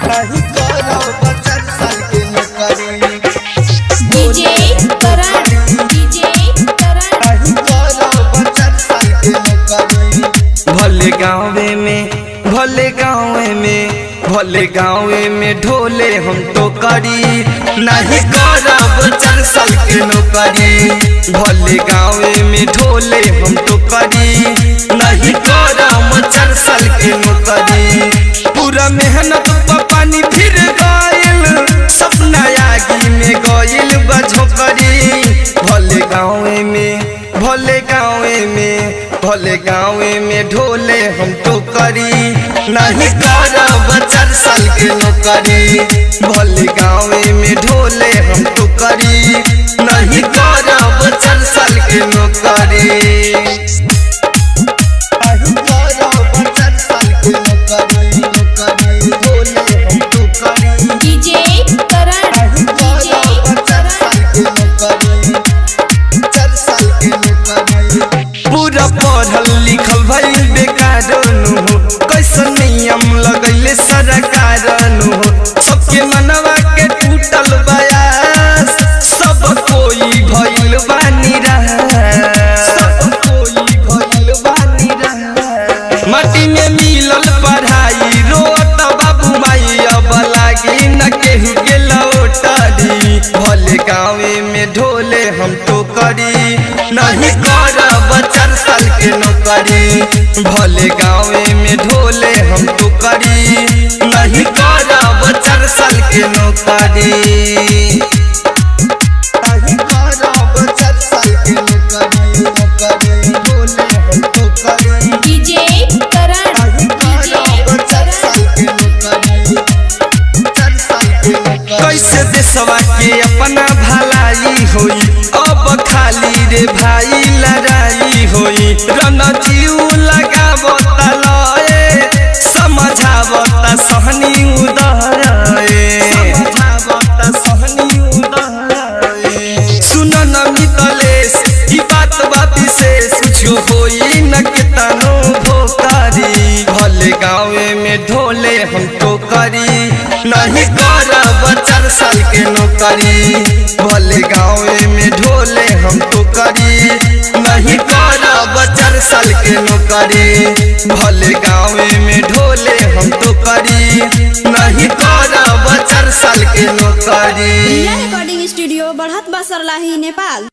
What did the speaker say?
नहीं करब 4 साल के नौकरी। डीजे करण नहीं करब 4 साल के नौकरी। भले गाँवे में ढोले हम तो करी नहीं करब 4 साल के नौकरी। भले गाँवे में ढोले हम तो करी नहीं करब 4 साल के नौकरी। पूरा मेहनत पर पानी फिर गइल सपना आगी में गइल बझोकरी। भले गाँवे में ढोले हम तो करी नहीं करब 4 साल के नौकरी। भले गाँवे में ढोले हम तो करी नहीं करब 4 साल के नौकरी। नहीं करब 4 साल के नौकरी। ढोले हम तो करी डीजे करण नहीं करब 4 साल के नौकरी। 4 साल के नौकरी। पूरा पढ़ल लिखल भइल बेकार नु हो कैसन नियम लगैले सरकार नु हो। सबके मनवा के टूटल बयास सब कोई भइल बानी माटी में मिलल पढ़ाई रोत बाबू माई अब लागी न केहू के लौटरी। भले गाँवे में ढोले हम तो करी नहीं करब 4 साल के नौकरी। भले गाँवे में ढोले हम तो करी नहीं करब 4 साल के नौकरी। नहीं करब 4 साल के नौकरी। ढोले हम तो करी डीजे करण नहीं करब 4 साल के नौकरी। 4 साल के नौकरी। कैसे देशवा के अपना भलाई होई अब खाली रे भाई लड़ाई होई। रणजीव लगावता लए समझावता सहनी उदहरे। सुन न मितलेश ई बात बा विशेष कुछो होई न केतनो भोकारी। भले गाँवे में ढोले हम तो करी नहीं करब 4 साल के नौकरी। भले गाँवे में ढोले हम तो करी नहीं करब 4 साल के नौकरी। भले गाँवे में ढोले हम तो करी नहीं करब 4 साल के नौकरी। रिकॉर्डिंग स्टूडियो बढ़त बसरलाही नेपाल।